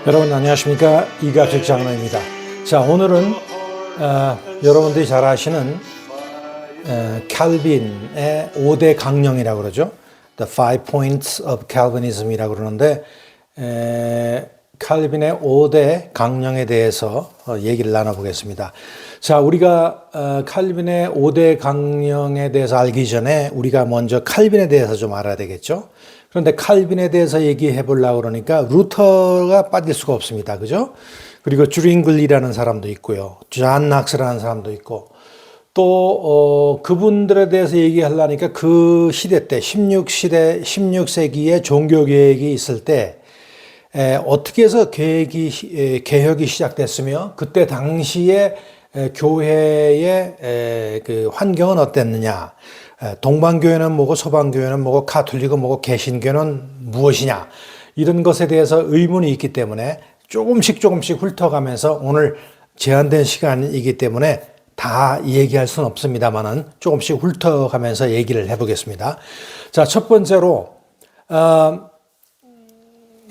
여러분 안녕하십니까, 이갑식 장로입니다. 자, 오늘은 여러분들이 잘 아시는 칼빈의 5대 강령이라고 그러죠. The Five Points of Calvinism이라고 그러는데 칼빈의 5대 강령에 대해서 얘기를 나눠보겠습니다. 자, 우리가 칼빈의 5대 강령에 대해서 알기 전에 우리가 먼저 칼빈에 대해서 좀 알아야 되겠죠. 그런데 칼빈에 대해서 얘기해 보려고 그러니까 루터가 빠질 수가 없습니다. 그죠? 그리고 주링글리라는 사람도 있고요. 존 낙스라는 사람도 있고, 또 그분들에 대해서 얘기하려니까 그 시대 때 16세기에 종교개혁이 있을 때 어떻게 해서 개혁이 시작됐으며 그때 당시에 교회의 그 환경은 어땠느냐, 동방교회는 뭐고 서방교회는 뭐고 가톨릭은 뭐고 개신교는 무엇이냐, 이런 것에 대해서 의문이 있기 때문에 조금씩 훑어가면서, 오늘 제한된 시간이기 때문에 다 얘기할 수는 없습니다만은 조금씩 훑어가면서 얘기를 해보겠습니다. 자, 첫 번째로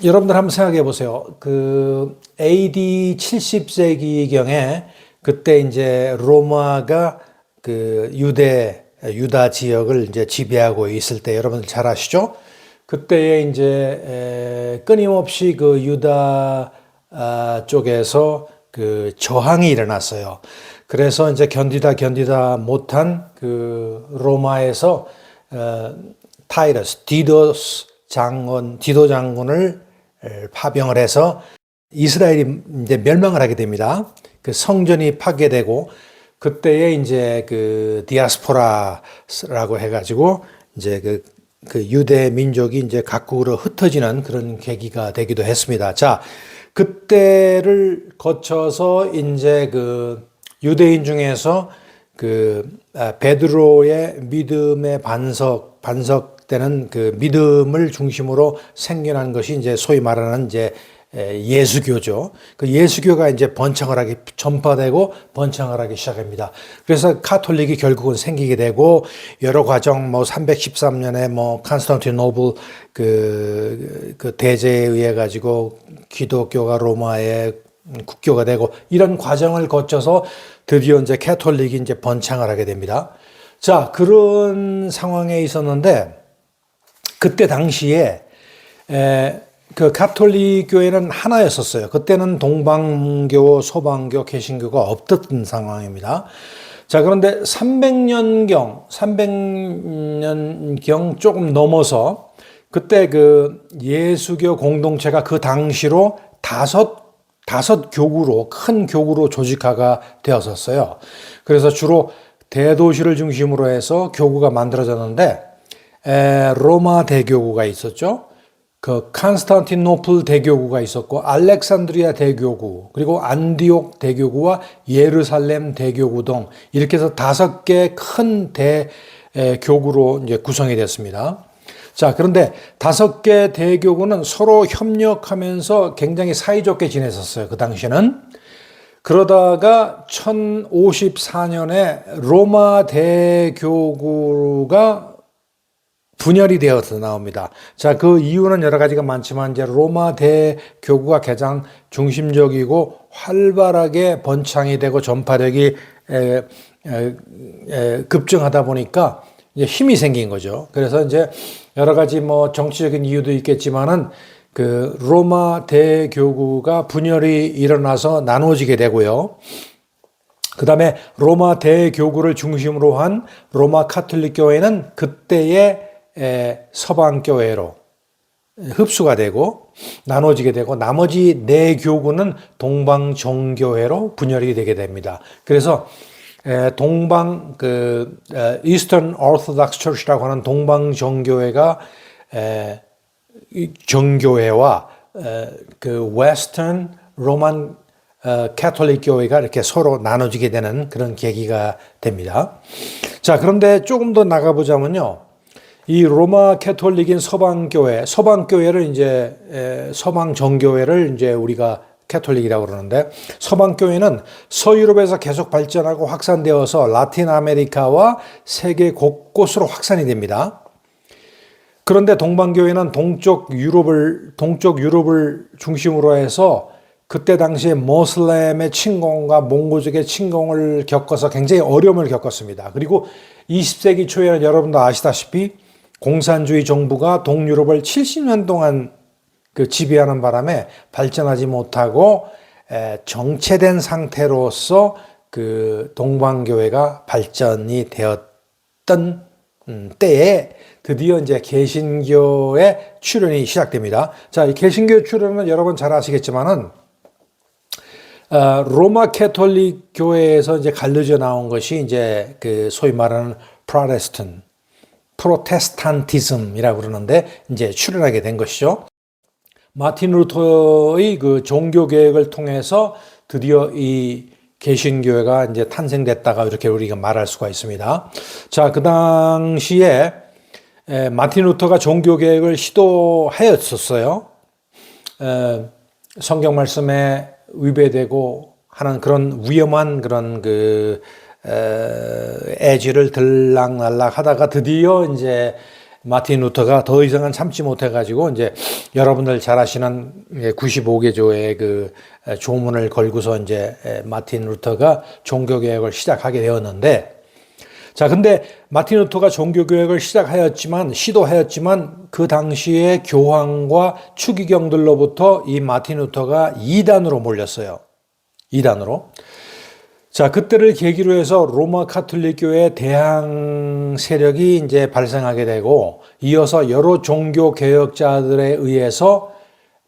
여러분들 한번 생각해 보세요. 그 AD 70세기경에 그때 이제 로마가 그 유다 지역을 이제 지배하고 있을 때, 여러분들 잘 아시죠? 그때에 이제 끊임없이 그 유다 쪽에서 그 저항이 일어났어요. 그래서 이제 견디다 못한 그 로마에서 타이러스 디도 장군을 파병을 해서 이스라엘이 이제 멸망을 하게 됩니다. 그 성전이 파괴되고, 그때에 이제 그 디아스포라라고 해가지고 이제 그 유대 민족이 이제 각국으로 흩어지는 그런 계기가 되기도 했습니다. 자, 그때를 거쳐서 이제 그 유대인 중에서 그 베드로의 믿음의 반석되는 그 믿음을 중심으로 생겨난 것이 이제 소위 말하는 이제 예수교죠. 그 예수교가 이제 전파되고 번창을 하기 시작합니다. 그래서 가톨릭이 결국은 생기게 되고, 여러 과정, 313년에 칸스탄티노플 그 대제에 의해 가지고 기독교가 로마의 국교가 되고, 이런 과정을 거쳐서 드디어 이제 가톨릭이 이제 번창을 하게 됩니다. 자, 그런 상황에 있었는데, 그때 당시에 그 가톨릭 교회는 하나였었어요. 그때는 동방교, 서방교, 개신교가 없었던 상황입니다. 자, 그런데 300년경 조금 넘어서 그때 그 예수교 공동체가 그 당시로 다섯 교구로, 큰 교구로 조직화가 되었었어요. 그래서 주로 대도시를 중심으로 해서 교구가 만들어졌는데, 로마 대교구가 있었죠. 그 칸스탄티노플 대교구가 있었고, 알렉산드리아 대교구, 그리고 안디옥 대교구와 예루살렘 대교구 등 이렇게 해서 5개 큰 대교구로 이제 구성이 됐습니다. 자, 그런데 5개 대교구는 서로 협력하면서 굉장히 사이좋게 지냈었어요, 그 당시에는. 그러다가 1054년에 로마 대교구가 분열이 되어서 나옵니다. 자, 그 이유는 여러 가지가 많지만, 이제 로마 대교구가 가장 중심적이고 활발하게 번창이 되고 전파력이 급증하다 보니까 이제 힘이 생긴 거죠. 그래서 이제 여러 가지 정치적인 이유도 있겠지만은 그 로마 대교구가 분열이 일어나서 나눠지게 되고요. 그 다음에 로마 대교구를 중심으로 한 로마 카톨릭 교회는 그때의 서방교회로 흡수가 되고 나눠지게 되고, 나머지 4교구는 동방정교회로 분열이 되게 됩니다. 그래서 Eastern Orthodox Church라고 하는 동방정교회가 정교회와 그 Western Roman Catholic 교회가 이렇게 서로 나눠지게 되는 그런 계기가 됩니다. 자, 그런데 조금 더 나가보자면요. 이 로마 캐톨릭인 서방교회를 이제 서방 정교회를 이제 우리가 캐톨릭이라고 그러는데, 서방교회는 서유럽에서 계속 발전하고 확산되어서 라틴 아메리카와 세계 곳곳으로 확산이 됩니다. 그런데 동방교회는 동쪽 유럽을 중심으로 해서 그때 당시에 모슬렘의 침공과 몽고족의 침공을 겪어서 굉장히 어려움을 겪었습니다. 그리고 20세기 초에는 여러분도 아시다시피 공산주의 정부가 동유럽을 70년 동안 그 지배하는 바람에 발전하지 못하고 정체된 상태로서 그 동방교회가 발전이 되었던 때에 드디어 이제 개신교의 출현이 시작됩니다. 자, 이 개신교 출현은 여러분 잘 아시겠지만은 로마 캐톨릭 교회에서 이제 갈려져 나온 것이 이제 그 소위 말하는 프로테스탄티즘이라고 그러는데 이제 출현하게 된 것이죠. 마틴 루터의 그 종교 개혁을 통해서 드디어 이 개신교회가 이제 탄생됐다가 이렇게 우리가 말할 수가 있습니다. 자, 그 당시에 마틴 루터가 종교 개혁을 시도하였었어요. 성경 말씀에 위배되고 하는 그런 위험한 그런 그 애지를 들락날락 하다가 드디어 이제 마틴 루터가 더 이상은 참지 못해가지고 이제 여러분들 잘 아시는 95개 조의 그 조문을 걸고서 이제 마틴 루터가 종교개혁을 시작하게 되었는데, 자, 근데 마틴 루터가 종교개혁을 시도하였지만 그 당시에 교황과 추기경들로부터 이 마틴 루터가 이단으로 몰렸어요. 이단으로. 자, 그때를 계기로 해서 로마 카톨릭 교회의 대항 세력이 이제 발생하게 되고, 이어서 여러 종교 개혁자들에 의해서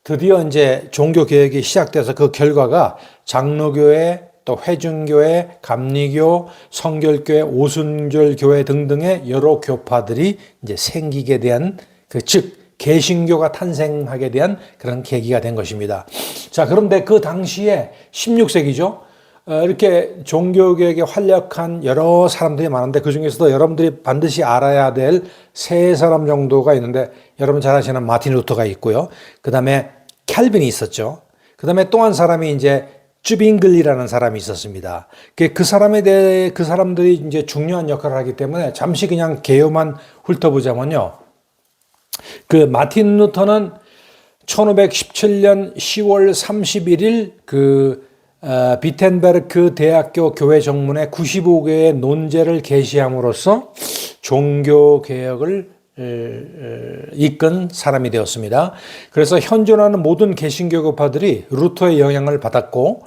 드디어 이제 종교 개혁이 시작돼서 그 결과가 장로교회, 또 회중교회, 감리교, 성결교회, 오순절교회 등등의 여러 교파들이 이제 생기게 대한 즉 개신교가 탄생하게 대한 그런 계기가 된 것입니다. 자, 그런데 그 당시에 16세기죠. 이렇게 종교개혁에 활약한 여러 사람들이 많은데 그 중에서도 여러분들이 반드시 알아야 될 세 사람 정도가 있는데, 여러분 잘 아시는 마틴 루터가 있고요. 그 다음에 캘빈이 있었죠. 그 다음에 또 한 사람이 이제 쯔빙글리라는 사람이 있었습니다. 그 사람에 대해 그 사람들이 이제 중요한 역할을 하기 때문에 잠시 그냥 개요만 훑어보자면요. 그 마틴 루터는 1517년 10월 31일 그 비텐베르크 대학교 교회 정문에 95개의 논제를 게시함으로써 종교개혁을 이끈 사람이 되었습니다. 그래서 현존하는 모든 개신교 교파들이 루터의 영향을 받았고,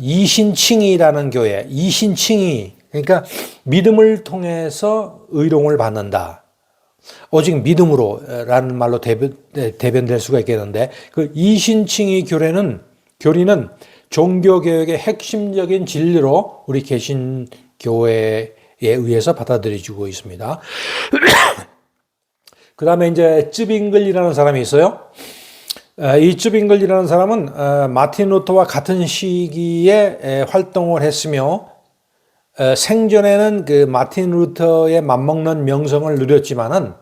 이신칭이라는 교회, 이신칭이 그러니까 믿음을 통해서 의롭음을 받는다. 오직 믿음으로라는 말로 대변될 수가 있겠는데, 그 이신칭이 교리는 종교개혁의 핵심적인 진리로 우리 개신교회에 의해서 받아들여지고 있습니다. 그 다음에 이제 쯔빙글이라는 사람이 있어요. 이 쯔빙글이라는 사람은 마틴 루터와 같은 시기에 활동을 했으며, 생전에는 그 마틴 루터의 맞먹는 명성을 누렸지만은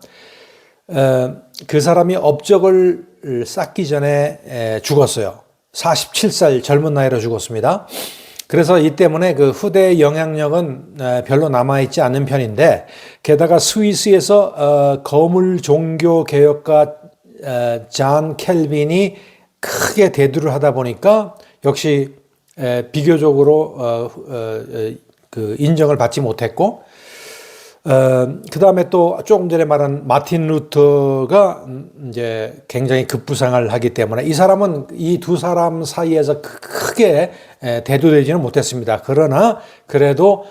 그 사람이 업적을 쌓기 전에 죽었어요. 47살 젊은 나이로 죽었습니다. 그래서 이 때문에 그 후대의 영향력은 별로 남아있지 않은 편인데, 게다가 스위스에서 거물 종교 개혁가 잔 켈빈이 크게 대두를 하다 보니까 역시 비교적으로 그 인정을 받지 못했고, 그 다음에 또 조금 전에 말한 마틴 루터가 이제 굉장히 급부상을 하기 때문에 이 사람은 이 두 사람 사이에서 크게 대두되지는 못했습니다. 그러나 그래도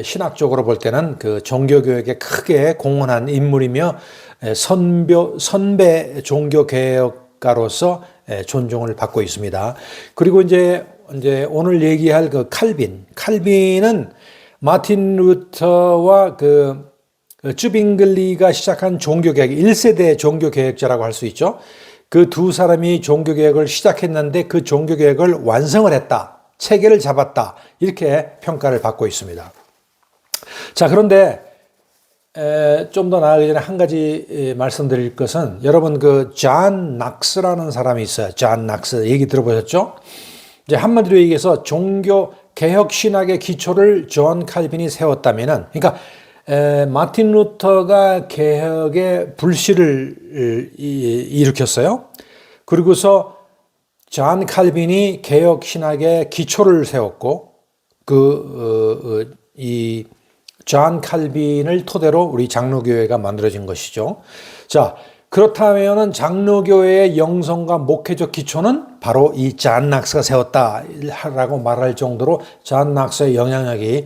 신학적으로 볼 때는 그 종교개혁에 크게 공헌한 인물이며 선배 종교개혁가로서 존중을 받고 있습니다. 그리고 이제 오늘 얘기할 그 칼빈은 마틴 루터와 그 쯔빙글리가 시작한 종교개혁, 1세대 종교개혁자라고 할 수 있죠. 그 두 사람이 종교개혁을 시작했는데 그 종교개혁을 완성을 했다, 체계를 잡았다, 이렇게 평가를 받고 있습니다. 자, 그런데 좀 더 나아가기 전에 한 가지 말씀드릴 것은, 여러분 그 존 낙스라는 사람이 있어요. 존 낙스 얘기 들어보셨죠? 이제 한마디로 얘기해서 종교 개혁 신학의 기초를 존 칼빈이 세웠다면은, 그러니까 마틴 루터가 개혁의 불씨를 일으켰어요. 그리고서 존 칼빈이 개혁 신학의 기초를 세웠고, 이 존 칼빈을 토대로 우리 장로교회가 만들어진 것이죠. 자, 그렇다면은 장로교회의 영성과 목회적 기초는 바로 이 존 낙스가 세웠다라고 말할 정도로 존 낙스의 영향력이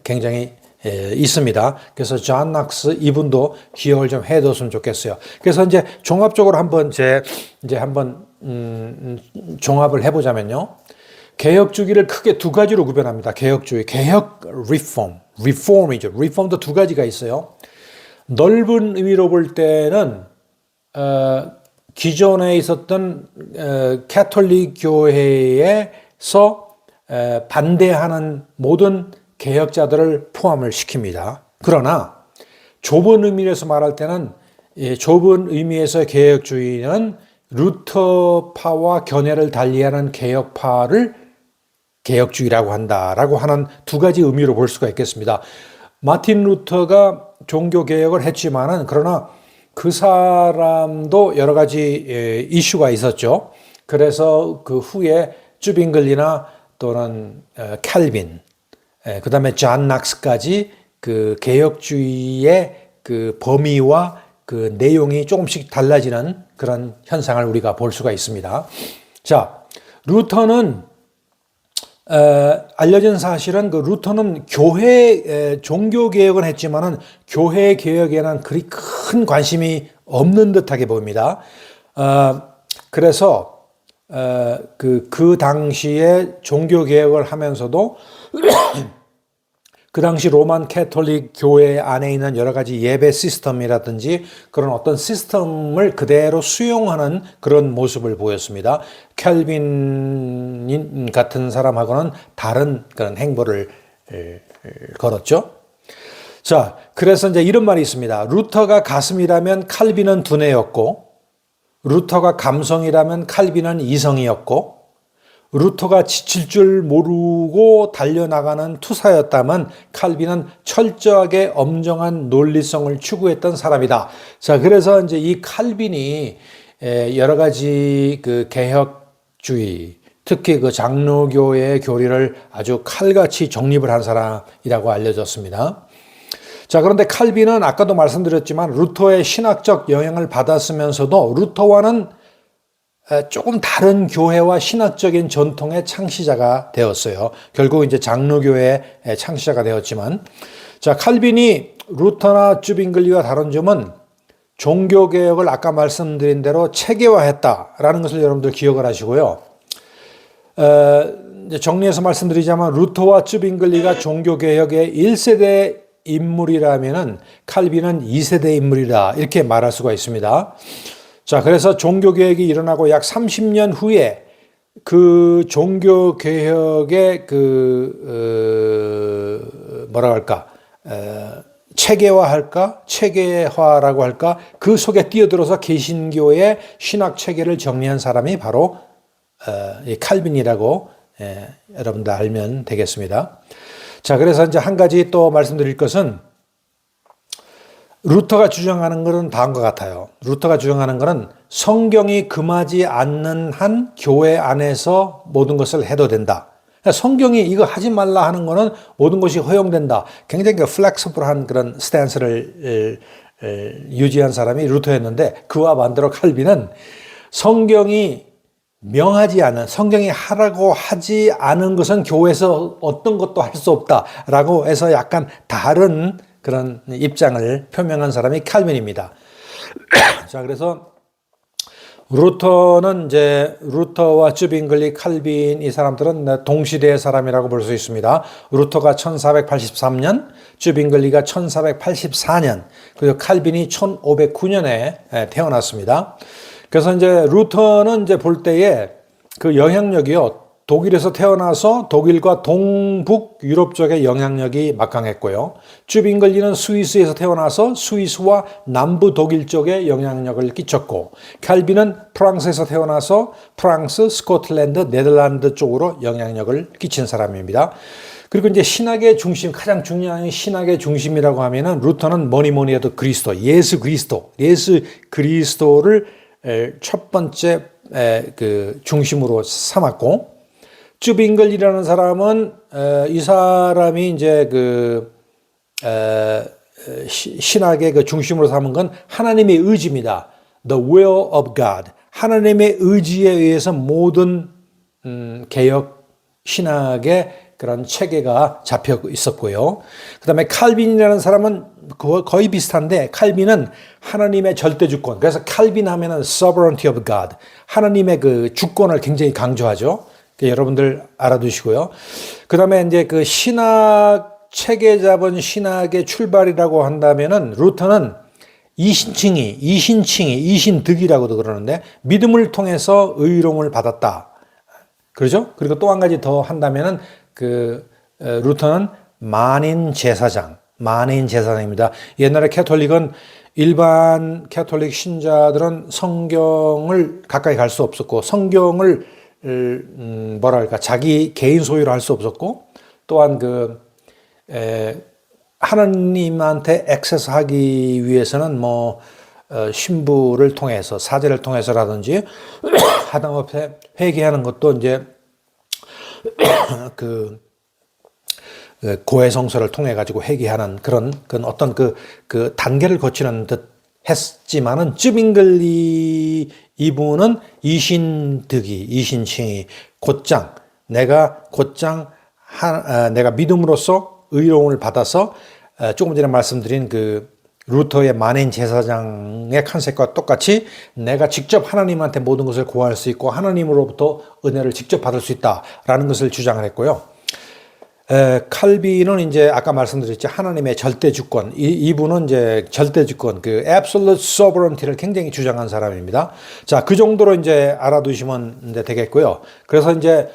굉장히 있습니다. 그래서 존 낙스 이분도 기억을 좀 해뒀으면 좋겠어요. 그래서 이제 종합적으로 한번 종합을 해보자면요. 개혁 주기를 크게 두 가지로 구별합니다. 개혁주의, 개혁 리폼이죠. 리폼도 두 가지가 있어요. 넓은 의미로 볼 때는 기존에 있었던 캐톨릭 교회에서 반대하는 모든 개혁자들을 포함을 시킵니다. 그러나 좁은 의미에서 말할 때는 좁은 의미에서의 개혁주의는 루터파와 견해를 달리하는 개혁파를 개혁주의라고 한다라고 하는 두 가지 의미로 볼 수가 있겠습니다. 마틴 루터가 종교개혁을 했지만은 그러나 그 사람도 여러 가지 이슈가 있었죠. 그래서 그 후에 쭈빙글리나 또는 칼빈, 그 다음에 존 낙스까지 그 개혁주의의 그 범위와 그 내용이 조금씩 달라지는 그런 현상을 우리가 볼 수가 있습니다. 자, 루터는 알려진 사실은 그 루터는 교회 종교 개혁은 했지만은 교회 개혁에는 그리 큰 관심이 없는 듯하게 보입니다. 그래서 그 당시에 종교 개혁을 하면서도 그 당시 로만 캐톨릭 교회 안에 있는 여러 가지 예배 시스템이라든지 그런 어떤 시스템을 그대로 수용하는 그런 모습을 보였습니다. 켈빈 같은 사람하고는 다른 그런 행보를 걸었죠. 자, 그래서 이제 이런 말이 있습니다. 루터가 가슴이라면 칼빈은 두뇌였고, 루터가 감성이라면 칼빈은 이성이었고, 루터가 지칠 줄 모르고 달려나가는 투사였다면 칼빈은 철저하게 엄정한 논리성을 추구했던 사람이다. 자, 그래서 이제 이 칼빈이 여러 가지 그 개혁주의, 특히 그 장로교회의 교리를 아주 칼같이 정립을 한 사람이라고 알려졌습니다. 자, 그런데 칼빈은 아까도 말씀드렸지만 루터의 신학적 영향을 받았으면서도 루터와는 조금 다른 교회와 신학적인 전통의 창시자가 되었어요. 결국 이제 장로교회의 창시자가 되었지만, 자, 칼빈이 루터나 쭈빙글리와 다른 점은 종교개혁을 아까 말씀드린 대로 체계화했다라는 것을 여러분들 기억을 하시고요. 이제 정리해서 말씀드리자면 루터와 쭈빙글리가 종교개혁의 1세대 인물이라면은 칼빈은 2세대 인물이다 이렇게 말할 수가 있습니다. 자, 그래서 종교개혁이 일어나고 약 30년 후에 그 종교개혁의 체계화라고 할까? 그 속에 뛰어들어서 개신교의 신학 체계를 정리한 사람이 바로 이 칼빈이라고 여러분들 알면 되겠습니다. 자, 그래서 이제 한 가지 또 말씀드릴 것은 루터가 주장하는 것은 다음과 같아요. 루터가 주장하는 것은 성경이 금하지 않는 한 교회 안에서 모든 것을 해도 된다. 성경이 이거 하지 말라 하는 것은 모든 것이 허용된다. 굉장히 플렉서블한 그런 스탠스를 유지한 사람이 루터였는데 그와 반대로 칼빈은 성경이 성경이 하라고 하지 않은 것은 교회에서 어떤 것도 할 수 없다라고 해서 약간 다른 그런 입장을 표명한 사람이 칼빈입니다. 자, 그래서 루터와 쭈빙글리, 칼빈 이 사람들은 동시대의 사람이라고 볼 수 있습니다. 루터가 1483년, 쭈빙글리가 1484년, 그리고 칼빈이 1509년에 태어났습니다. 그래서 이제 루터는 이제 볼 때에 그 영향력이요. 독일에서 태어나서 독일과 동북 유럽 쪽의 영향력이 막강했고요. 쭈빙글리는 스위스에서 태어나서 스위스와 남부 독일 쪽에 영향력을 끼쳤고, 칼빈은 프랑스에서 태어나서 프랑스, 스코틀랜드, 네덜란드 쪽으로 영향력을 끼친 사람입니다. 그리고 이제 신학의 중심, 가장 중요한 신학의 중심이라고 하면은 루터는 뭐니 해도 그리스도, 예수 그리스도를 첫 번째 그 중심으로 삼았고, 쯔빙글이라는 사람은 이 사람이 이제 그 신학의 그 중심으로 삼은 건 하나님의 의지입니다. The will of God. 하나님의 의지에 의해서 모든 개혁 신학의 그런 체계가 잡혀 있었고요. 그 다음에 칼빈이라는 사람은 거의 비슷한데, 칼빈은 하나님의 절대 주권. 그래서 칼빈 하면은 sovereignty of God. 하나님의 그 주권을 굉장히 강조하죠. 여러분들 알아두시고요. 그 다음에 이제 그 신학, 체계 잡은 신학의 출발이라고 한다면은 루터는 이신득이라고도 그러는데, 믿음을 통해서 의로움을 받았다. 그렇죠? 그리고 또 한 가지 더 한다면은 루터는 만인 제사장입니다. 옛날에 캐톨릭은 일반 캐톨릭 신자들은 성경을 가까이 갈 수 없었고, 성경을 자기 개인 소유로 할 수 없었고, 또한 하나님한테 액세스하기 위해서는 신부를 통해서, 사제를 통해서라든지 하다못해 회개하는 것도 이제 고해성서를 통해 가지고 회개하는 그런 어떤 그 단계를 거치는 듯 했지만은, 쯔빙글리 이분은 이신칭이 내가 믿음으로써 의로움을 받아서, 조금 전에 말씀드린 루터의 만인 제사장의 컨셉과 똑같이 내가 직접 하나님한테 모든 것을 구할 수 있고 하나님으로부터 은혜를 직접 받을 수 있다라는 것을 주장을 했고요. 칼빈은 이제 아까 말씀드렸죠. 하나님의 절대 주권. 이분은 이제 절대 주권, absolute sovereignty를 굉장히 주장한 사람입니다. 자, 그 정도로 이제 알아두시면 되겠고요. 그래서 이제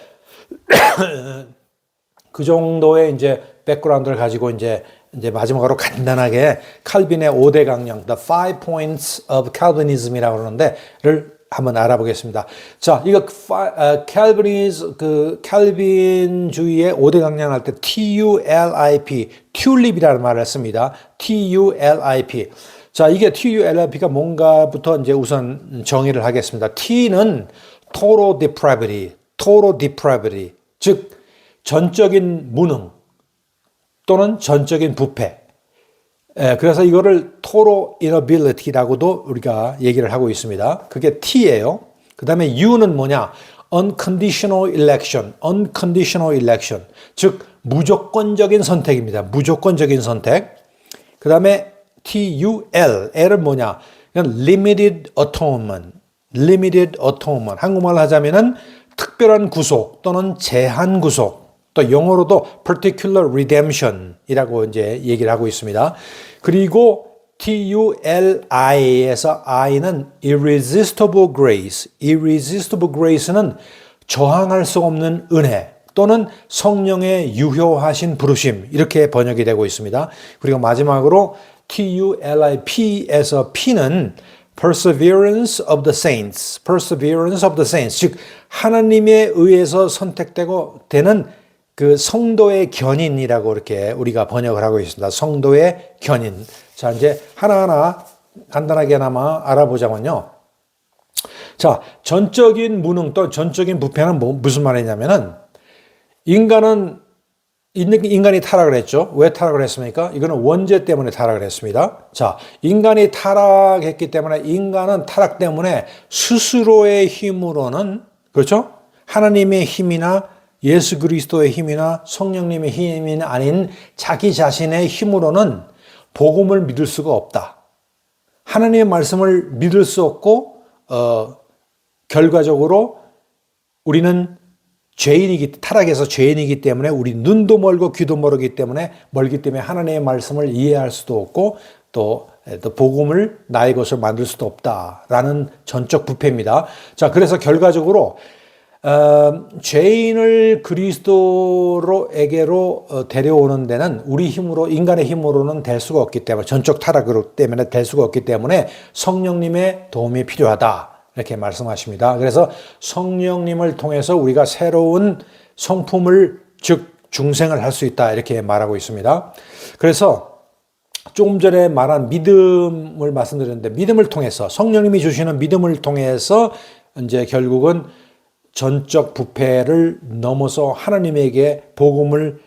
그 정도의 이제 백그라운드를 가지고 이제 마지막으로 간단하게 칼빈의 5대 강령, The 5 Points of Calvinism이라고 그러는데를 한번 알아보겠습니다. 자, 이거 칼빈주의의 5대 강령 할 때 TULIP, 튤립이라는 말을 씁니다. TULIP. 자, 이게 TULIP가 뭔가부터 이제 우선 정의를 하겠습니다. T는 total depravity, 즉 전적인 무능 또는 전적인 부패. 그래서 이거를 total inability라고도 우리가 얘기를 하고 있습니다. 그게 T예요. 그 다음에 U는 뭐냐? unconditional election. 즉 무조건적인 선택입니다. 무조건적인 선택. 그 다음에 L은 뭐냐? limited atonement. 한국말로 하자면은 특별한 구속 또는 제한 구속. 또 영어로도 particular redemption이라고 이제 얘기를 하고 있습니다. 그리고 TULI에서 I는 irresistible grace는 저항할 수 없는 은혜 또는 성령의 유효하신 부르심, 이렇게 번역이 되고 있습니다. 그리고 마지막으로 TULIP에서 P는 perseverance of the saints, 즉 하나님에 의해서 선택되고 되는 성도의 견인이라고 이렇게 우리가 번역을 하고 있습니다. 성도의 견인. 자, 이제 하나하나 간단하게나마 알아보자면요. 자, 전적인 무능 또 전적인 부패는 무슨 말이냐면은, 인간이 타락을 했죠. 왜 타락을 했습니까? 이거는 원죄 때문에 타락을 했습니다. 자, 인간이 타락했기 때문에, 인간은 타락 때문에 스스로의 힘으로는, 그렇죠? 하나님의 힘이나 예수 그리스도의 힘이나 성령님의 힘이 아닌 자기 자신의 힘으로는 복음을 믿을 수가 없다. 하나님의 말씀을 믿을 수 없고, 결과적으로 우리는 타락해서 죄인이기 때문에, 우리 눈도 멀고 귀도 멀기 때문에 하나님의 말씀을 이해할 수도 없고, 또 복음을 나의 것을 만들 수도 없다라는 전적 부패입니다. 자, 그래서 결과적으로 죄인을 그리스도로에게로 데려오는 데는 우리 힘으로, 인간의 힘으로는 될 수가 없기 때문에, 전적 타락 때문에 될 수가 없기 때문에 성령님의 도움이 필요하다, 이렇게 말씀하십니다. 그래서 성령님을 통해서 우리가 새로운 성품을, 즉 중생을 할 수 있다 이렇게 말하고 있습니다. 그래서 조금 전에 말한 믿음을 말씀드렸는데 믿음을 통해서 성령님이 주시는 믿음을 통해서 이제 결국은 전적 부패를 넘어서 하나님에게 복음을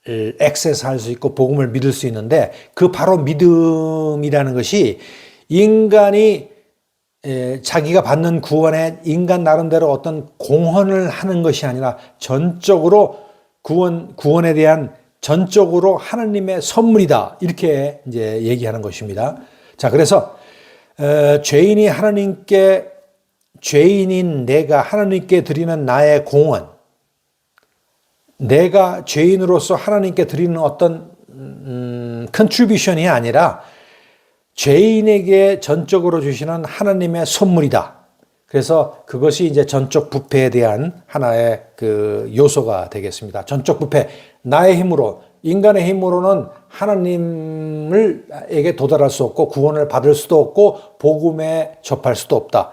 액세스할 수 있고 복음을 믿을 수 있는데 그 바로 믿음이라는 것이 인간이 자기가 받는 구원에 인간 나름대로 어떤 공헌을 하는 것이 아니라 전적으로 구원에 대한 전적으로 하나님의 선물이다 이렇게 이제 얘기하는 것입니다. 자, 그래서 죄인인 내가 하나님께 드리는 나의 공헌, 내가 죄인으로서 하나님께 드리는 어떤 컨트리뷰션이 아니라 죄인에게 전적으로 주시는 하나님의 선물이다. 그래서 그것이 이제 전적 부패에 대한 하나의 그 요소가 되겠습니다. 전적 부패, 나의 힘으로, 인간의 힘으로는 하나님에게 도달할 수 없고 구원을 받을 수도 없고 복음에 접할 수도 없다.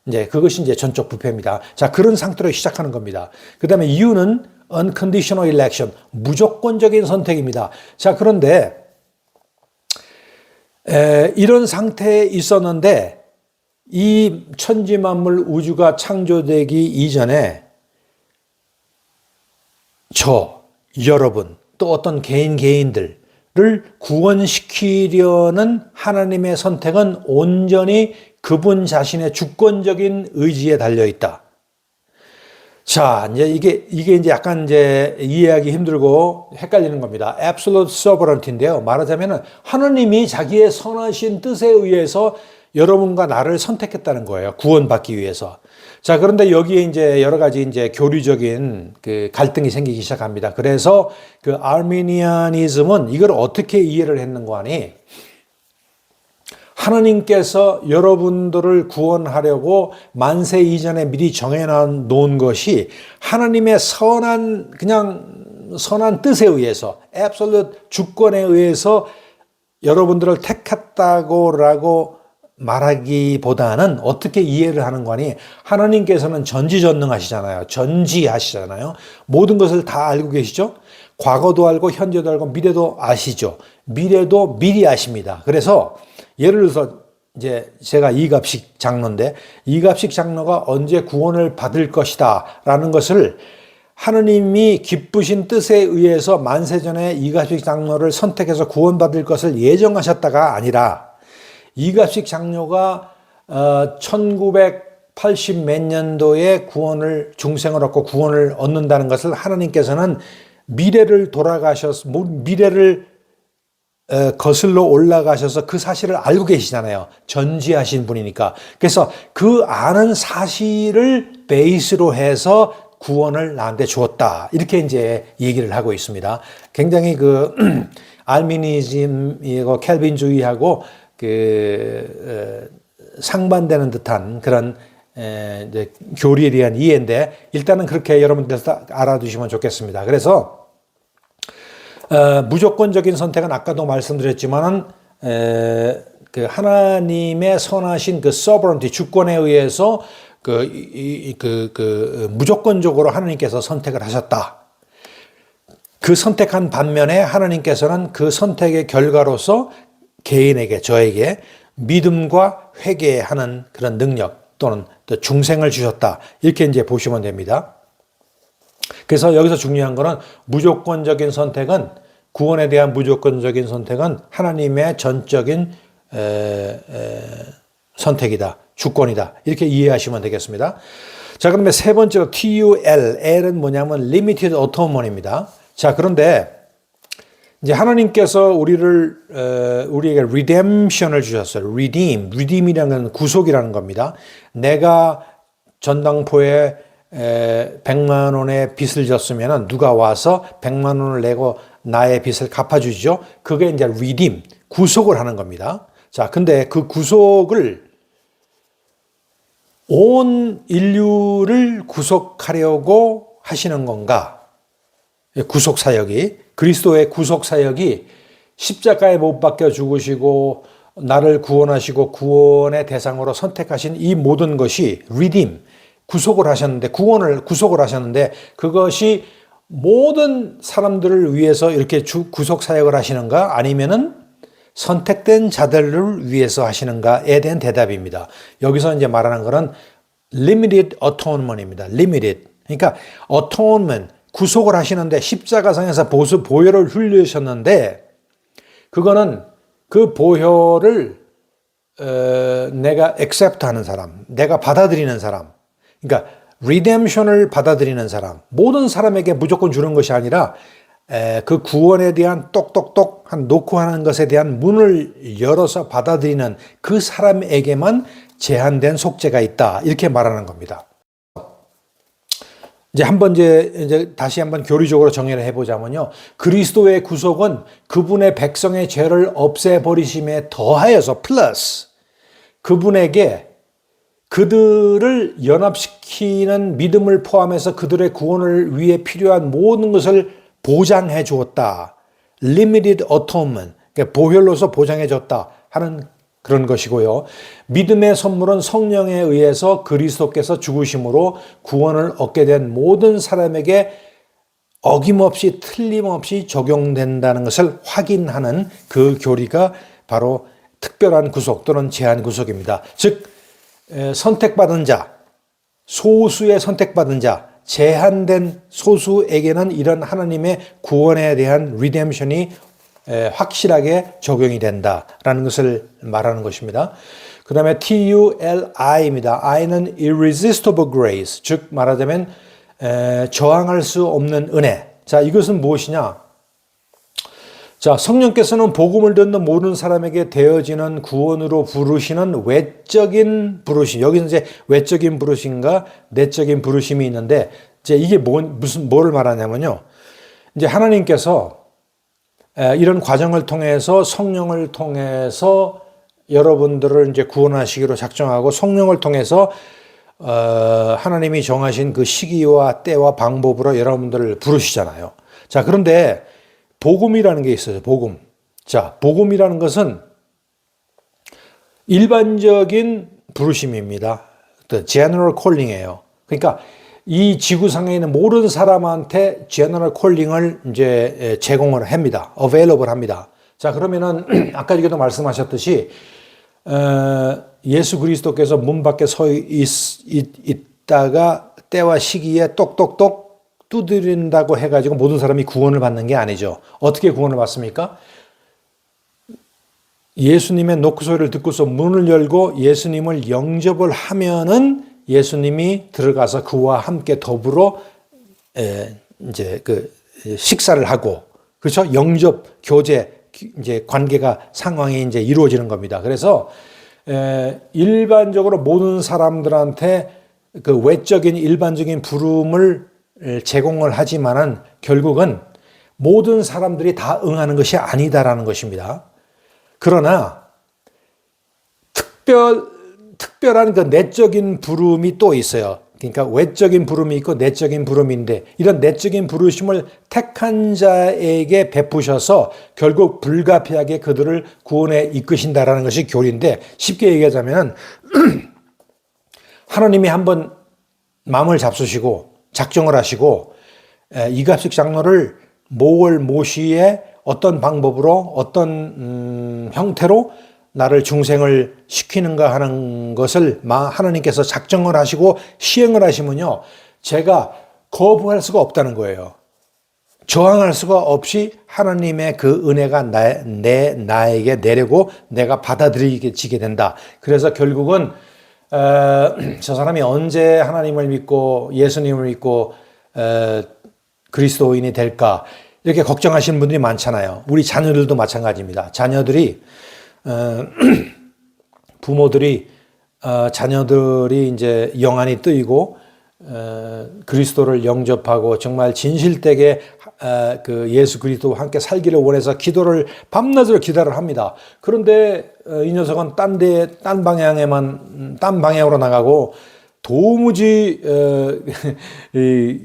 이제 그것이 이제 전적 부패입니다. 자, 그런 상태로 시작하는 겁니다. 그 다음에 이유는 unconditional election, 무조건적인 선택입니다. 자, 그런데 이런 상태에 있었는데 이 천지만물 우주가 창조되기 이전에 여러분 또 어떤 개인들을 구원시키려는 하나님의 선택은 온전히 그분 자신의 주권적인 의지에 달려 있다. 자, 이제 이게 이제 약간 이제 이해하기 힘들고 헷갈리는 겁니다. Absolute sovereignty인데요. 말하자면은 하나님이 자기의 선하신 뜻에 의해서 여러분과 나를 선택했다는 거예요. 구원받기 위해서. 자, 그런데 여기에 이제 여러 가지 이제 교리적인 그 갈등이 생기기 시작합니다. 그래서 그 아르미니아니즘은 이걸 어떻게 이해를 했는가 하니 하나님께서 여러분들을 구원하려고 만세 이전에 미리 정해놓은 것이 하나님의 선한 뜻에 의해서 absolute 주권에 의해서 여러분들을 택했다고라고 말하기보다는 어떻게 이해를 하는 거니 하나님께서는 전지전능하시잖아요. 전지하시잖아요. 모든 것을 다 알고 계시죠. 과거도 알고 현재도 알고 미래도 아시죠. 미래도 미리 아십니다. 그래서 예를 들어서 이제 제가 이갑식 장로인데 이갑식 장로가 언제 구원을 받을 것이다 라는 것을 하느님이 기쁘신 뜻에 의해서 만세전에 이갑식 장로를 선택해서 구원받을 것을 예정하셨다가 아니라 이갑식 장로가 1980 몇 년도에 중생을 얻고 구원을 얻는다는 것을 하나님께서는 미래를 거슬러 올라가셔서 그 사실을 알고 계시잖아요. 전지하신 분이니까. 그래서 그 아는 사실을 베이스로 해서 구원을 나한테 주었다. 이렇게 이제 얘기를 하고 있습니다. 굉장히 그 알미니즘이고 켈빈주의하고 상반되는 듯한 그런 이제 교리에 대한 이해인데 일단은 그렇게 여러분들 알아두시면 좋겠습니다. 그래서 무조건적인 선택은 아까도 말씀드렸지만은 그 하나님의 선하신 그 sovereignty 주권에 의해서 무조건적으로 하나님께서 선택을 하셨다. 그 선택한 반면에 하나님께서는 그 선택의 결과로서 개인에게 저에게 믿음과 회개하는 그런 능력 또는 또 중생을 주셨다. 이렇게 이제 보시면 됩니다. 그래서 여기서 중요한 거는 무조건적인 선택은 구원에 대한 무조건적인 선택은 하나님의 전적인 선택이다. 주권이다. 이렇게 이해하시면 되겠습니다. 자, 그러면 세 번째로 TUL, L은 뭐냐면 Limited Atonement입니다. 자, 그런데 이제 하나님께서 우리에게 redemption을 주셨어요. redeem이라는 건 구속이라는 겁니다. 내가 전당포에 100만 원의 빚을 졌으면 누가 와서 100만 원을 내고 나의 빚을 갚아주죠. 그게 이제 redeem, 구속을 하는 겁니다. 자, 근데 그 구속을 온 인류를 구속하려고 하시는 건가? 구속 사역이, 그리스도의 구속 사역이 십자가에 못 박혀 죽으시고 나를 구원하시고 구원의 대상으로 선택하신 이 모든 것이 redeem, 구속을 하셨는데, 구속을 하셨는데 그것이 모든 사람들을 위해서 이렇게 구속 사역을 하시는가? 아니면은 선택된 자들을 위해서 하시는가에 대한 대답입니다. 여기서 이제 말하는 것은 limited atonement입니다. limited. 그러니까 atonement, 구속을 하시는데 십자가상에서 보혈을 흘리셨는데 그거는 그 보혈을 내가 accept 하는 사람, 내가 받아들이는 사람. 그러니까 redemption을 받아들이는 사람. 모든 사람에게 무조건 주는 것이 아니라 그 구원에 대한 똑똑똑 놓고 하는 것에 대한 문을 열어서 받아들이는 그 사람에게만 제한된 속죄가 있다. 이렇게 말하는 겁니다. 이제 다시 한번 교리적으로 정의를 해보자면요. 그리스도의 구속은 그분의 백성의 죄를 없애버리심에 더하여서 플러스 그분에게 그들을 연합시키는 믿음을 포함해서 그들의 구원을 위해 필요한 모든 것을 보장해 주었다. Limited atonement, 그러니까 보혈로서 보장해 줬다 하는 그런 것이고요. 믿음의 선물은 성령에 의해서 그리스도께서 죽으심으로 구원을 얻게 된 모든 사람에게 어김없이 틀림없이 적용된다는 것을 확인하는 그 교리가 바로 특별한 구속 또는 제한 구속입니다. 즉 선택받은 자, 소수의 선택받은 자, 제한된 소수에게는 이런 하나님의 구원에 대한 리뎀션이 확실하게 적용이 된다라는 것을 말하는 것입니다. 그 다음에 TULI입니다. I는 irresistible grace, 즉 말하자면 저항할 수 없는 은혜. 자, 이것은 무엇이냐? 자, 성령께서는 복음을 듣는 모든 사람에게 되어지는 구원으로 부르시는 외적인 부르심. 여기는 이제 외적인 부르심과 내적인 부르심이 있는데, 이제 이게 뭐를 말하냐면요. 이제 하나님께서 이런 과정을 통해서 성령을 통해서 여러분들을 이제 구원하시기로 작정하고 성령을 통해서 하나님이 정하신 그 시기와 때와 방법으로 여러분들을 부르시잖아요. 자, 그런데 복음이라는 게 있어요. 복음. 자, 복음이라는 것은 일반적인 부르심입니다. general calling이에요. 그러니까 이 지구상에 있는 모든 사람한테 general calling을 이제 제공을 합니다. available 합니다. 자, 그러면은 아까 전에도 말씀하셨듯이 예수 그리스도께서 문 밖에 서 있다가 때와 시기에 똑똑똑 두드린다고 해가지고 모든 사람이 구원을 받는 게 아니죠. 어떻게 구원을 받습니까? 예수님의 노크 소리를 듣고서 문을 열고 예수님을 영접을 하면은 예수님이 들어가서 그와 함께 더불어 이제 그 식사를 하고, 그렇죠? 영접, 교제, 이제 관계가 상황이 이제 이루어지는 겁니다. 그래서 일반적으로 모든 사람들한테 그 외적인 일반적인 부름을 제공을 하지만은 결국은 모든 사람들이 다 응하는 것이 아니다라는 것입니다. 그러나 특별한 그 내적인 부름이 또 있어요. 그러니까 외적인 부름이 있고 내적인 부름인데 이런 내적인 부르심을 택한 자에게 베푸셔서 결국 불가피하게 그들을 구원에 이끄신다라는 것이 교리인데, 쉽게 얘기하자면 하나님이 한번 마음을 잡수시고 작정을 하시고 이갑식 장로를 모월 모시에 어떤 방법으로 어떤 형태로 나를 중생을 시키는가 하는 것을 하나님께서 작정을 하시고 시행을 하시면요, 제가 거부할 수가 없다는 거예요. 저항할 수가 없이 하나님의 그 은혜가 나에게 내리고 내가 받아들이게 된다. 그래서 결국은 저 사람이 언제 하나님을 믿고 예수님을 믿고 그리스도인이 될까 이렇게 걱정하시는 분들이 많잖아요. 우리 자녀들도 마찬가지입니다. 자녀들이 부모들이 자녀들이 이제 영안이 뜨이고 그리스도를 영접하고 정말 진실되게 그 예수 그리스도와 함께 살기를 원해서 기도를 밤낮으로 기도를 합니다. 그런데 이 녀석은 딴 방향으로 나가고 도무지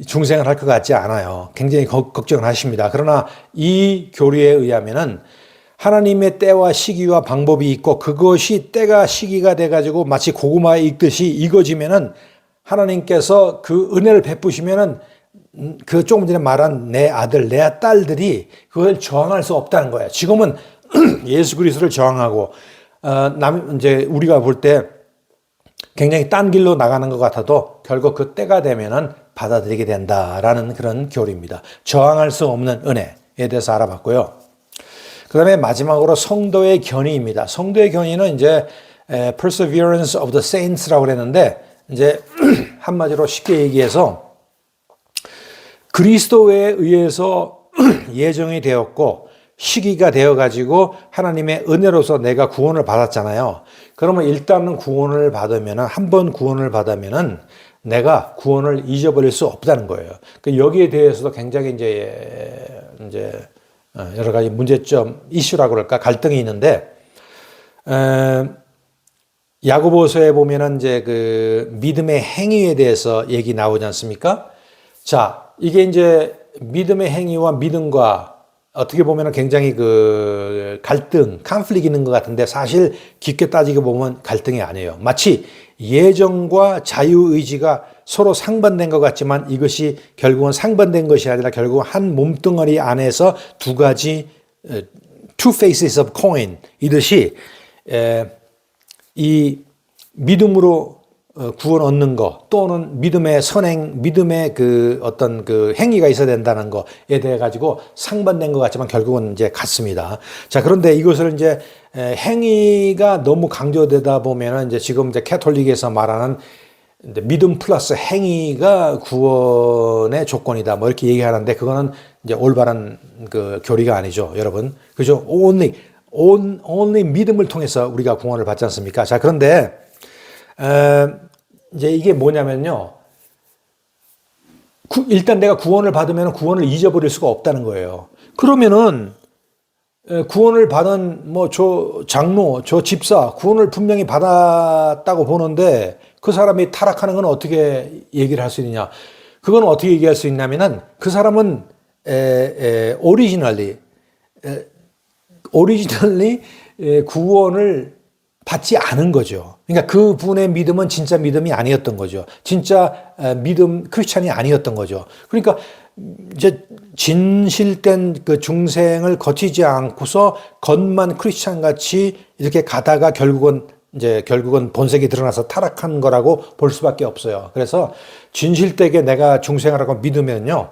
중생을 할 것 같지 않아요. 굉장히 걱정을 하십니다. 그러나 이 교리에 의하면은 하나님의 때와 시기와 방법이 있고 그것이 때가 시기가 돼가지고 마치 고구마에 익듯이 익어지면은 하나님께서 그 은혜를 베푸시면은 그 조금 전에 말한 내 아들, 내 딸들이 그걸 저항할 수 없다는 거예요. 지금은 예수 그리스도를 저항하고 이제 우리가 볼 때 굉장히 딴 길로 나가는 것 같아도 결국 그 때가 되면은 받아들이게 된다라는 그런 교리입니다. 저항할 수 없는 은혜에 대해서 알아봤고요. 그 다음에 마지막으로 성도의 견의입니다. 성도의 견의는 이제 perseverance of the saints라고 그랬는데 이제 한마디로 쉽게 얘기해서 그리스도에 의해서 예정이 되었고 시기가 되어가지고 하나님의 은혜로서 내가 구원을 받았잖아요. 그러면 일단은 구원을 받으면은 한 번 구원을 받으면은 내가 구원을 잊어버릴 수 없다는 거예요. 여기에 대해서도 굉장히 이제 여러 가지 문제점, 이슈라고 그럴까 갈등이 있는데 야고보서에 보면은 이제 그 믿음의 행위에 대해서 얘기 나오지 않습니까? 자, 이게 이제 믿음의 행위와 믿음과 어떻게 보면 굉장히 그 갈등, 컨플릭트 있는 것 같은데 사실 깊게 따지고 보면 갈등이 아니에요. 마치 예정과 자유의지가 서로 상반된 것 같지만 이것이 결국은 상반된 것이 아니라 결국 한 몸뚱어리 안에서 두 가지 two faces of coin 이듯이 이 믿음으로 구원 얻는 거 또는 믿음의 선행, 믿음의 그 어떤 그 행위가 있어야 된다는 거에 대해 가지고 상반된 것 같지만 결국은 이제 같습니다. 자, 그런데 이것을 이제 행위가 너무 강조되다 보면은 이제 지금 이제 캐톨릭에서 말하는 믿음 플러스 행위가 구원의 조건이다. 뭐 이렇게 얘기하는데 그거는 이제 올바른 그 교리가 아니죠, 여러분. 그죠? only 믿음을 통해서 우리가 구원을 받지 않습니까? 자, 그런데 이제 이게 뭐냐면요. 일단 내가 구원을 받으면 구원을 잊어버릴 수가 없다는 거예요. 그러면은 구원을 받은 뭐 저 장로, 저 집사 구원을 분명히 받았다고 보는데 그 사람이 타락하는 건 어떻게 얘기를 할 수 있느냐? 그건 어떻게 얘기할 수 있냐면은 그 사람은 오리지널리 구원을 받지 않은 거죠. 그러니까 그 분의 믿음은 진짜 믿음이 아니었던 거죠. 진짜 믿음 크리스찬이 아니었던 거죠. 그러니까 이제 진실된 그 중생을 거치지 않고서 겉만 크리스찬 같이 이렇게 가다가 결국은 본색이 드러나서 타락한 거라고 볼 수밖에 없어요. 그래서 진실되게 내가 중생이라고 믿으면요.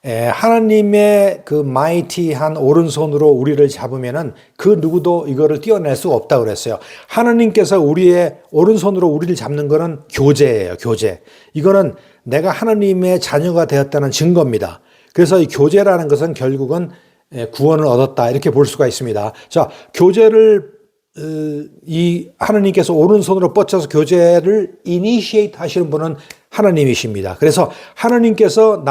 하나님의 그 마이티한 오른손으로 우리를 잡으면은 그 누구도 이거를 떼어낼 수가 없다고 그랬어요. 하나님께서 우리의 오른손으로 우리를 잡는 거는 교제예요, 교제. 이거는 내가 하나님의 자녀가 되었다는 증거입니다. 그래서 이 교제라는 것은 결국은 구원을 얻었다 이렇게 볼 수가 있습니다. 자, 교제를 이 하나님께서 오른손으로 뻗쳐서 교제를 이니시에이트 하시는 분은 하나님이십니다. 그래서 하나님께서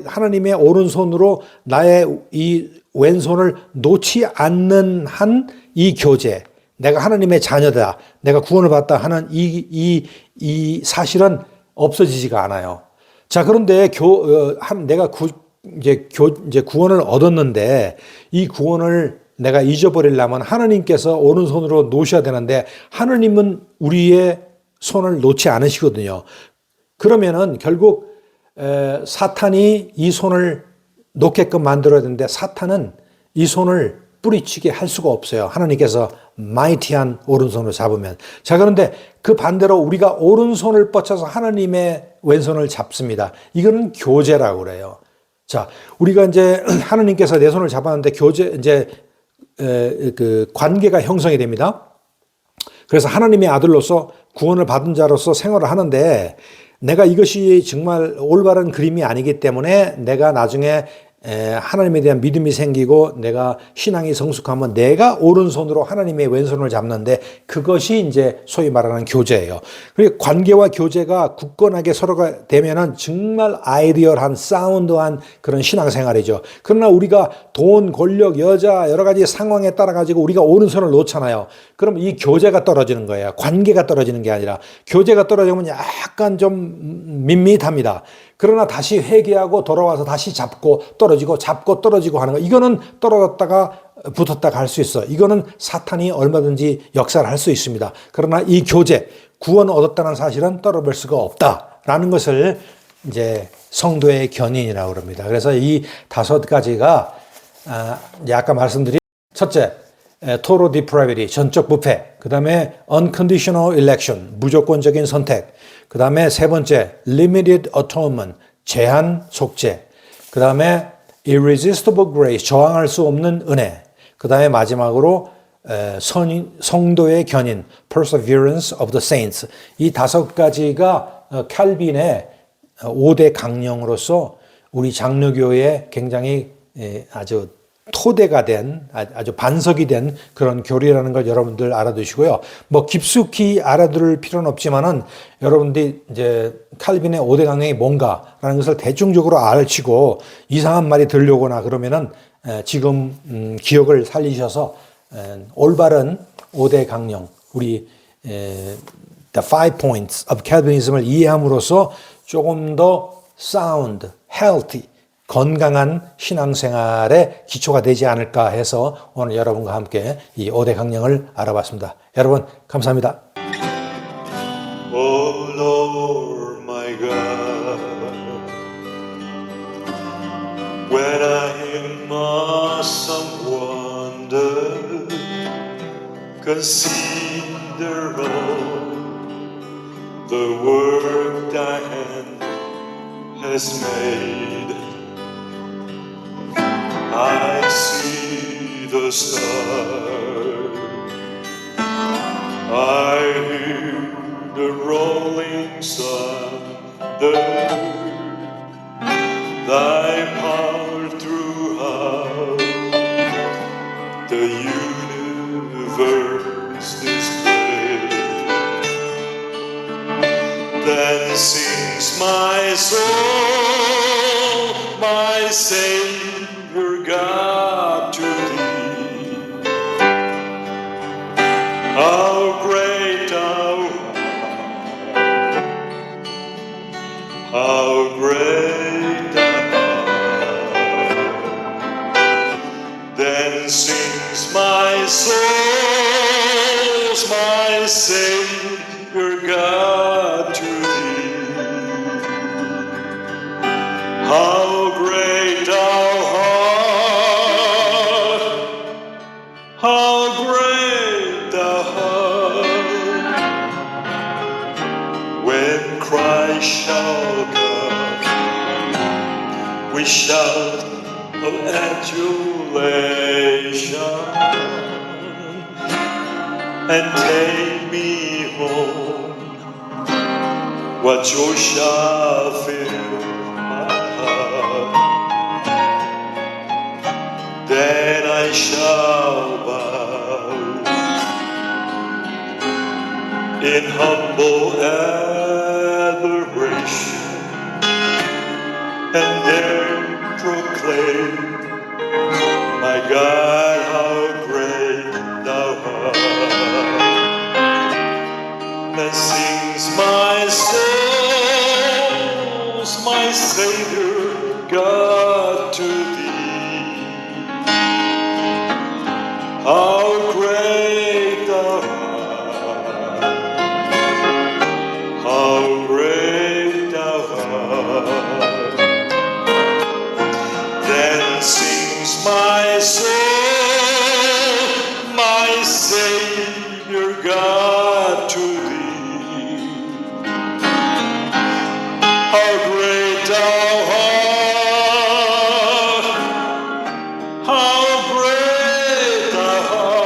하나님의 오른손으로 나의 이 왼손을 놓지 않는 한 이 교제, 내가 하나님의 자녀다, 내가 구원을 받았다 하는 이 사실은 없어지지가 않아요. 자, 그런데 내가 이제 구원을 얻었는데 이 구원을 내가 잊어버리려면 하나님께서 오른손으로 놓으셔야 되는데 하나님은 우리의 손을 놓지 않으시거든요. 그러면은 결국 사탄이 이 손을 놓게끔 만들어야 되는데 사탄은 이 손을 뿌리치게 할 수가 없어요. 하나님께서 마이티한 오른손을 잡으면. 자, 그런데 그 반대로 우리가 오른손을 뻗쳐서 하나님의 왼손을 잡습니다. 이거는 교제라고 그래요. 자, 우리가 이제 하나님께서 내 손을 잡았는데 그 관계가 형성이 됩니다. 그래서 하나님의 아들로서 구원을 받은 자로서 생활을 하는데 내가 이것이 정말 올바른 그림이 아니기 때문에 내가 나중에 하나님에 대한 믿음이 생기고 내가 신앙이 성숙하면 내가 오른손으로 하나님의 왼손을 잡는데 그것이 이제 소위 말하는 교제예요. 그리고 관계와 교제가 굳건하게 서로가 되면은 정말 아이디얼한 사운드한 그런 신앙생활이죠. 그러나 우리가 돈, 권력, 여자 여러 가지 상황에 따라 가지고 우리가 오른손을 놓잖아요. 그럼 이 교제가 떨어지는 거예요. 관계가 떨어지는 게 아니라 교제가 떨어지면 약간 좀 밋밋합니다. 그러나 다시 회개하고 돌아와서 다시 잡고 떨어지고 하는 거. 이거는 떨어졌다가 붙었다가 할 수 있어. 이거는 사탄이 얼마든지 역사를 할 수 있습니다. 그러나 이 교제, 구원 얻었다는 사실은 떨어질 수가 없다라는 것을 이제 성도의 견인이라고 그럽니다. 그래서 이 5가지가 이제 아까 말씀드린 첫째, total depravity, 전적 부패. 그 다음에 unconditional election, 무조건적인 선택. 그 다음에 세 번째, limited atonement, 제한 속죄. 그 다음에 irresistible grace, 저항할 수 없는 은혜. 그 다음에 마지막으로 성도의 견인, perseverance of the saints. 이 5가지가 칼빈의 5대 강령으로서 우리 장로교에 굉장히 아주 토대가 된, 아주 반석이 된 그런 교리라는 걸 여러분들 알아두시고요. 뭐 깊숙이 알아둘 필요는 없지만은 여러분들이 이제 칼빈의 5대 강령이 뭔가라는 것을 대중적으로 알치고 이상한 말이 들려오거나 그러면은 지금 기억을 살리셔서 올바른 5대 강령, 우리 The Five Points of Calvinism을 이해함으로써 조금 더 sound, healthy, 건강한 신앙생활의 기초가 되지 않을까 해서 오늘 여러분과 함께 이 5대 강령을 알아봤습니다. 여러분 감사합니다. Oh Lord my God, when I in awesome wonder consider all the work thy hand has made, I see the stars, I hear the rolling thunder, thy power throughout the universe displayed. Then sings my soul, my Savior God, to thee. How great thou art, how great thou art. Then sings my soul, my Savior God, to thee. How great thou art, how great thou art. When Christ shall come, we shout of adulation, and take me home. What joy shall fill my heart? Then I shall bow in humble adoration, and there proclaim, my God, how great thou art. Then sings my soul, my Savior God, to thee. How great thou art, how great thou art. Then sings my soul, my Savior God, to thee. How great thou art, how great thou art.